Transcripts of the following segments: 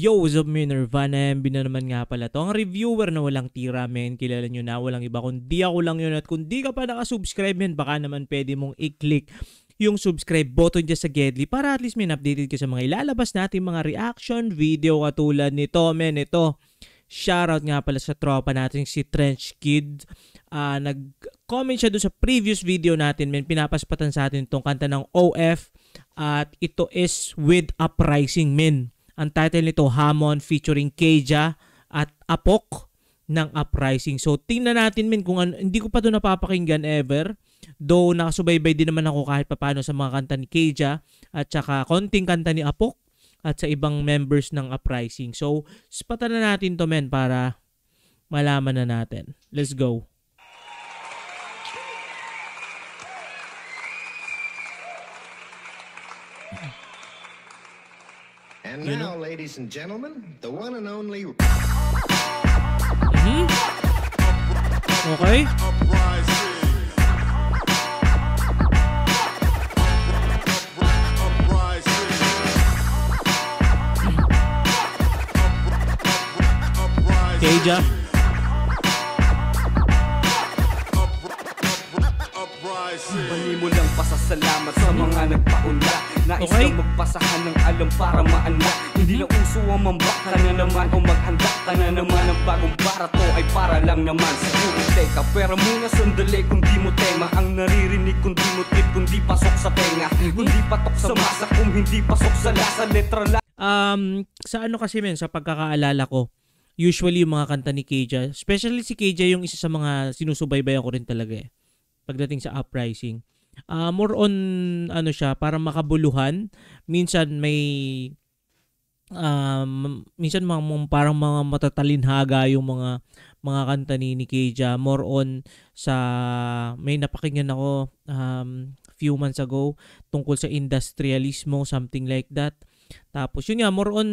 Yo, what's up, Nirvana? MB na naman nga pala to. Ang reviewer na walang tira, men. Kilala nyo na, walang iba. Kundi ako lang yun. At kung di ka pa nakasubscribe, men, baka naman pwede mong i-click yung subscribe button dyan sa Gedli para at least, men, updated ka sa mga ilalabas natin mga reaction video katulad nito, men. Ito, shoutout nga pala sa tropa natin si Trench Kid. Nag-comment siya doon sa previous video natin, men. Pinapaspatan sa atin itong kanta ng OF. At ito is With Uprising, men. Ang title nito, Hamon featuring Keja at Apok ng Uprising. So, tingnan natin, men, kung ano. Hindi ko pa ito napapakinggan ever. Though, nakasubaybay din naman ako kahit papano sa mga kanta ni Keja at saka konting kanta ni Apok at sa ibang members ng Uprising. So, spatan na natin to, men, para malaman na natin. Let's go. And now, ladies and gentlemen, the one and only... Okay. Keja. Mali mo lang pasasalamat sa mga nagpaunla. Nais lang magpasahan ng alam para maanla. Hindi na uso ang mambak ka na naman o maghanda ka na naman. Ang bagong para to ay para lang naman. Siguro teka, pero muna sandali kung di mo tema. Ang naririnig kung di mo trip, kung di pasok sa tenga, kung di patok sa masa, kung hindi pasok sa lasa. Letra lang. Sa ano kasi, men, sa pagkakaalala ko, usually yung mga kanta ni Keja, especially si Keja yung isa sa mga sinusubaybayan ko rin talaga eh. Pagdating sa Uprising. More on ano siya, para makabuluhan. Minsan may minsan parang mga matatalinhaga yung mga kanta ni Keja. More on sa may napakinggan ako few months ago tungkol sa industrialismo, something like that. Tapos yun nga, more on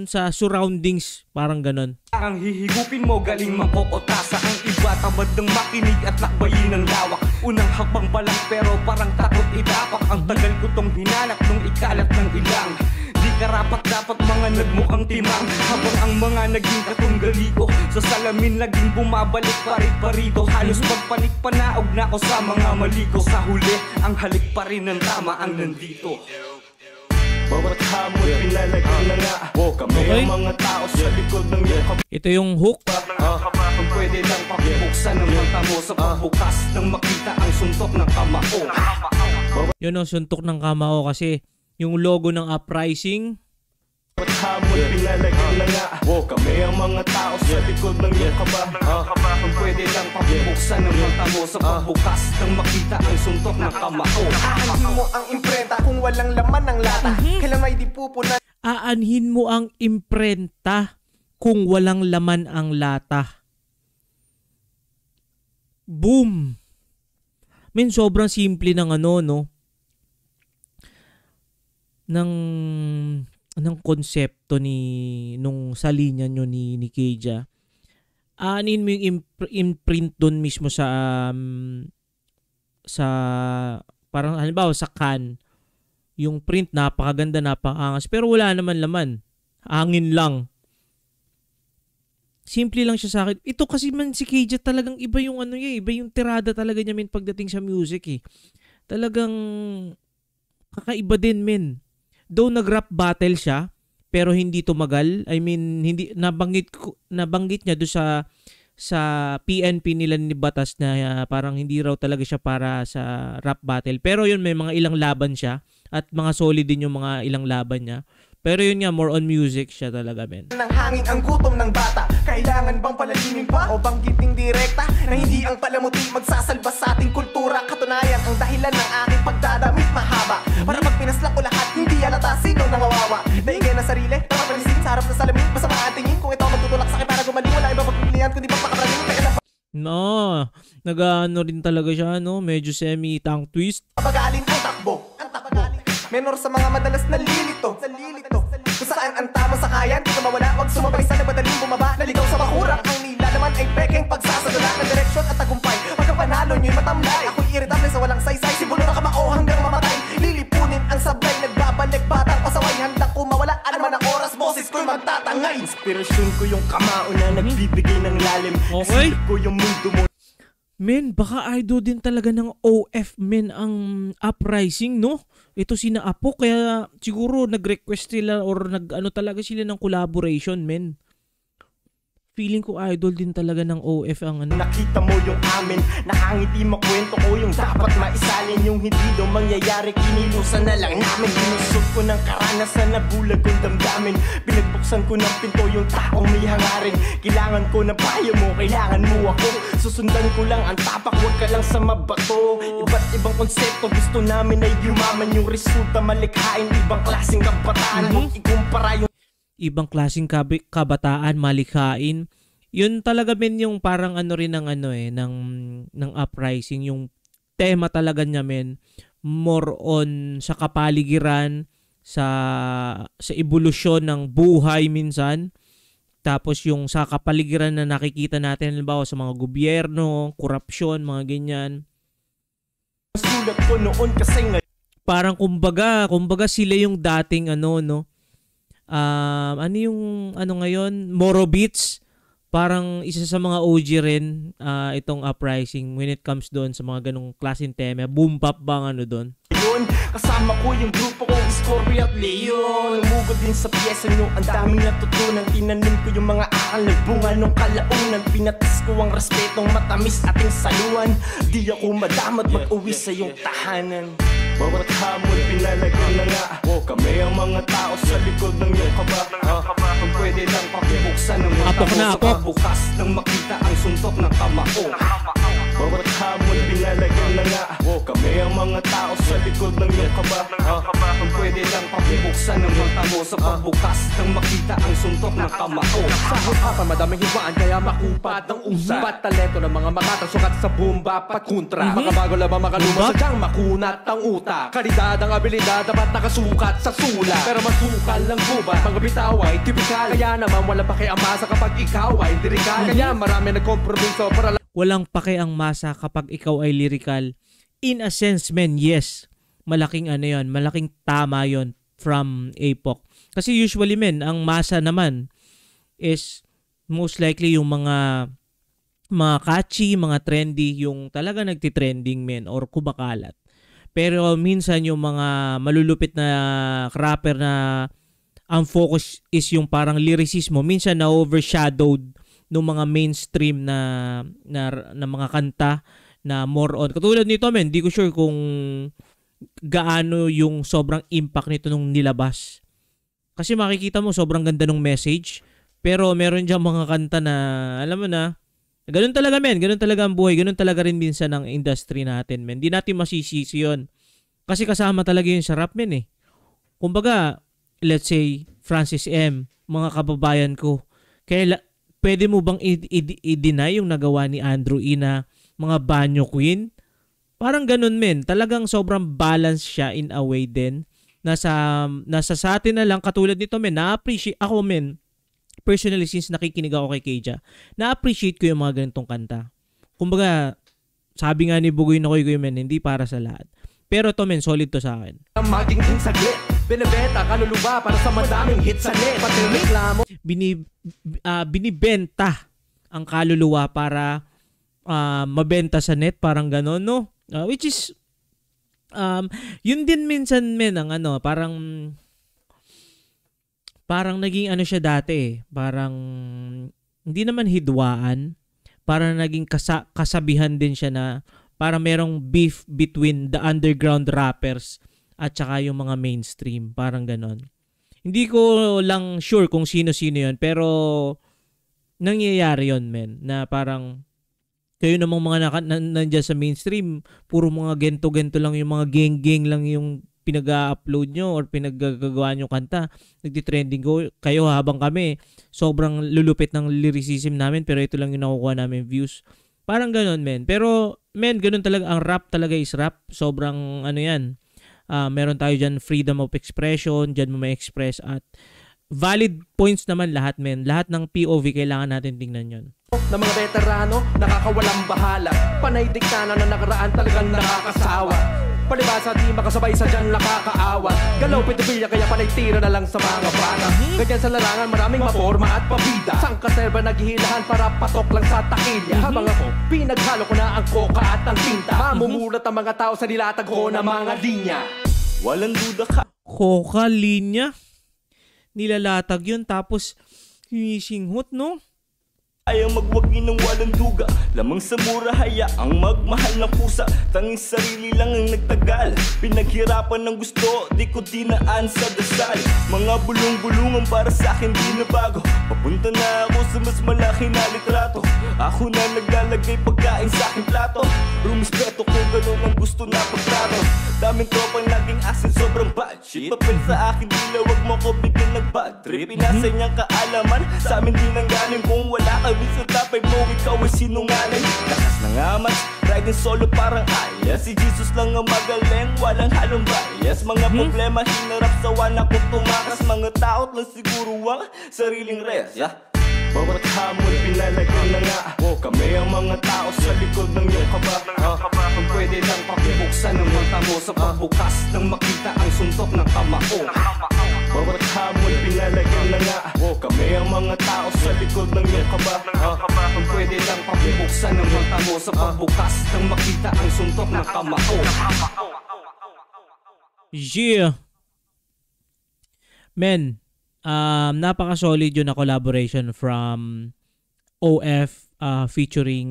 sa surroundings, parang ganon. Ang hihigupin mo galing mangkokotasa. Ang iba tamad ng makinig at lakbayin ng lawak. Unang hakbang pa lang pero parang takot itapak. Ang tagal ko tong hinanap nung ikalat ng ilang. Di karapat dapat mga nagmukhang timang. Habang ang mga naging katunggali ko sa salamin laging bumabalik parit-parito. Halos pagpanik-panaog na ako sa mga mali ko. Sa huli, ang halik pa rin ng tama ang nandito. Bawat hamon pinalagay na nga. Kami ang mga tao sa likod ng iyong kapatid. Ito yung hook. Kung pwede lang pakibuksan ng mata mo sa pagbukas nang makita ang suntok ng kamao. Yun ang suntok ng kamao kasi yung logo ng Uprising. Bawat hamon pinalagay na nga. Kami ang mga tao sa likod ng iyong kapatid. Kung pwede lang pakibuksan ng mata mo sa pagbukas nang makita ang suntok ng kamao. Aanhin mo ang imprenta kung walang laman ng lata. Kailan may di pupunan. Aanhin mo ang imprenta kung walang laman ang lata. Boom! Men, sobrang simple ng ano, no? Ng konsepto nung sa linya nyo ni Keja. Aanhin mo yung imprint doon mismo sa parang halimbawa sa can. Yung print napakaganda, napakangas, pero wala naman laman. Hangin lang. Simple lang siya sa akin. Ito kasi man si Keja talagang iba yung ano niya, iba yung tirada talaga niya, men, pagdating sa music eh. Talagang kakaiba din, men. Though nag-rap battle siya, pero hindi tumagal. I mean, hindi nabanggit niya do sa PNP nila ni Batas na parang hindi raw talaga siya para sa rap battle. Pero yun, may mga ilang laban siya at mga solid din yung mga ilang laban niya. Pero yun nga, more on music siya talaga, men. Nang hangin ang gutom ng bata. Kailangan bang palalimin pa o banggiting direkta na hindi ang palamuti magsasalba sa ating kultura? Katunayan ang dahilan ng aking pagdadamit mahaba. Para pag pinaslak ko lahat, hindi alata sino nangawawa. Daigay na sarili, tama palisin sa harap na salamin. Masama ang tingin kung ito magtutulak sa akin para gumaling. Wala iba pagpipilihan kundi pagpakapraning. Kaya na no, nag-ano rin talaga siya, no? Medyo semi-tongue twist. pagaling ang takbo. Menor sa mga madalas na lilito. Kung saan ang tama sa kayan, di ka mawala. Huwag sumabay sa nabadaling bumaba. Naligaw sa bakurang. Ang nilalaman ay pekeng pagsasadala ng direksyon at tagumpay. Pagka panalo nyo'y matamlay. Ako'y irritable sa walang saysay. Simbolo ng kamao hanggang mamatay. Lilipunin ang sablay. Nagbabalik batang pasaway. Handang kumawala. Ano man ang oras, boses ko'y magtatangay. Inspirasyon ko yung kamao na nagbibigay ng lalim. Okay. Nasilip ko yung mundo mo. Men, baka idol din talaga ng OF men ang Uprising, no? Ito sina Apo, kaya siguro nag-request sila or nag-ano talaga sila ng collaboration, men. Feeling ko idol din talaga ng OF ang ano. Nakita mo yung amin, nakangiti makwento ko yung dapat maisalin. Yung hindi daw mangyayari, kinilusan na lang namin. Binusog ko ng karanasan na bulag kong damdamin. Pinagbuksan ko ng pinto yung taong may hangarin. Kailangan ko na payo mo, kailangan mo ako. Susundan ko lang ang tapak, huwag ka lang sa mabato. Iba't ibang konsepto, gusto namin ay yumaman. Yung resulta malikhain, ibang klaseng kabataan. Huwag ikumpara yung Ibang klaseng kabataan, malikhain. Yun talaga men yung parang ano rin ng ano ng Uprising, yung tema talaga niya men more on sa kapaligiran, sa ebolusyon ng buhay minsan. Tapos yung sa kapaligiran na nakikita natin halimbawa sa mga gobyerno, korupsyon, mga ganyan. sulat ko noon kasi Parang kumbaga sila yung dating ano no. Ano yung ano ngayon, Moro Beats, parang isa sa mga OG rin itong Uprising when it comes doon sa mga ganong klaseng tema. Boom bap bang ano doon? yun, kasama ko yung grupo kong Scorpio at Leon. Umugod din sa piyesa nyo, ang daming natutunan. Tinanim ko yung mga akal na bunga nung kalaunan. Pinatas ko ang respetong matamis ating saluan. Di ako madamot mag-uwi sa iyong tahanan. Bawat hamon pinalagyan na nga kami ang mga tao sa likod ng iyong kaba. Kung pwede lang pakibuksan ng mga Apok na, sa apok. pagbukas nang makita ang suntok ng kamao. Bawat hamon pinalagyan na nga kami ang mga tao sa likod ng iyong kaba. Kung pwede lang pakibuksan ng mata mo sa pagbukas nang makita ang suntok ng kamao. Sa hip-hopan madaming hiwaan kaya makupat ng usa. Ba't talento ng mga makatang sukat sa bomba pat kontra. Makabago lamang makaluma sadyang makunat ang utak. Kalidad ang abilidad dapat nakasukat sa sulat. Pero masukal lang gubat, mga bitaw ay tipikal. Kaya naman walang pakiamasa kapag ikaw ay lirikal. Kaya marami nagkompromiso para Walang pake ang masa kapag ikaw ay lyrical. In a sense, men, yes. Malaking ano yon, malaking tama yon from APOC. Kasi usually, men, ang masa naman is most likely yung mga catchy, mga trendy, yung talaga nagtitrending, men, or kumakalat. Pero minsan yung mga malulupit na rapper na ang focus is yung parang lyricismo, minsan na overshadowed ng mga mainstream na mga kanta na more on. Katulad nito, men, di ko sure kung gaano yung sobrang impact nito nung nilabas. Kasi makikita mo sobrang ganda ng message, pero meron diyang mga kanta na, alam mo na, ganun talaga, men, ganun talaga ang buhay, ganun talaga rin minsan ang industry natin, men. Di natin masisisi yun. Kasi kasama talaga yun sa rap, men, eh. Kumbaga, let's say, Francis M., mga kababayan ko, pwede mo bang i-deny yung nagawa ni Andrew E. na mga Banyo Queen? Parang ganun, men. Talagang sobrang balance siya in a way din. Nasa sa atin na lang, katulad nito, men, na-appreciate ako, men, personally, since nakikinig ako kay Keija, na-appreciate ko yung mga ganitong kanta. Kumbaga, sabi nga ni Bugoy na Koy, men, hindi para sa lahat. Pero to, men, solid to sa akin. maging saglit. Binibenta kaluluwa para sa madaming hit sa net. Pati reklamo Binibenta ang kaluluwa para mabenta sa net, parang gano'n, no? Which is yun din minsan, men, ang ano, parang naging ano siya dati, eh. Parang hindi naman hidwaan, parang naging kasabihan din siya na parang merong beef between the underground rappers at saka yung mga mainstream, parang ganon. Hindi ko lang sure kung sino-sino yun, pero nangyayari yun, men, na parang kayo namang mga nandiyan sa mainstream, puro mga gento-gento lang, yung mga geng-geng lang yung pinag-upload nyo or pinag-gagawa nyo kanta. Nagtitrending kayo habang kami, sobrang lulupit ng lyricism namin, pero ito lang yung nakukuha namin views. Parang ganon, men. Pero, men, ganon talaga. Ang rap talaga is rap. Sobrang, ano yan, meron tayo dyan freedom of expression, dyan mo may express at valid points naman lahat, men. Lahat ng POV kailangan natin tingnan yun. ng mga veterano, nakakawalang bahala. Panay diktana na nakaraan talagang nakakasawa. Palibasa di makasabay sa dyan nakakaawa. Galaw pedophile kaya panay tira na lang sa mga bata. Ganyan sa larangan maraming maporma at pabida. Sangkaterba naghihilahan para patok lang sa takilya. Habang ako pinaghalo ko na ang koka at ang tinta. Mamumulat ang mga tao sa nilatag ko na mga linya. Walang duda ka. Koka, linya. Nilalatag yun tapos hinisinghot, no? Ayang magwagi ng walang duga. Lamang sa mura hayaang magmahal ng pusa. Tanging sarili lang ang nagtagal. Pinaghirapan ng gusto, di ko dinaan sa dasal. Mga bulong-bulungan para sa akin di na bago. Papunta na ako sa mas malaki na litrato. Ako na naglalagay pagkain sa aking plato. Rumispeto kung gano'n ang gusto na pagtrato. Daming tropang naging asin, sobrang bad shit. Papel sa akin, di na wag mo ko bigyan ng bad trip. Pinasa niyang kaalaman, sa amin di nang galing. Kung wala kami sa top 5 mo, ikaw ay sinungaling. Lakas ng amas, riding solo parang ayas. Si Jesus lang ang magaling, walang halong bias. Mga problema, hinarap sa wana kong tumakas. Mga taot lang siguro ang sariling res, yeah? Bawat hamon pinalagyan na nga. Kami ang mga tao sa likod ng iyong kaba. Kung pwede lang pakibuksan ng mata mo sa pagbukas nang makita ang suntok ng kamao. Bawat hamon pinalagyan na nga. Kami ang mga tao sa likod ng iyong kaba. Kung pwede lang pakibuksan ng mata mo sa pagbukas nang makita ang suntok ng kamao. Yeah. Men, napaka-solid yun na collaboration from OF featuring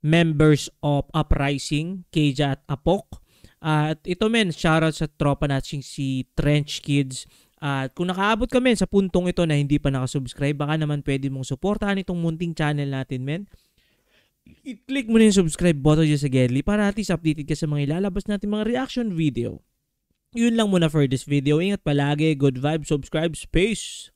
members of Uprising, Keja at Apok. At ito men, shoutout sa tropa natin si Trench Kids. At kung nakaabot ka men sa puntong ito na hindi pa nakasubscribe, baka naman pwede mong suportahan itong munting channel natin men. I-click mo na yung subscribe button dyan sa Gedli para at least updated ka sa mga ilalabas natin mga reaction video. Yun lang muna for this video. Ingat palagi. Good vibes. Subscribe. Space.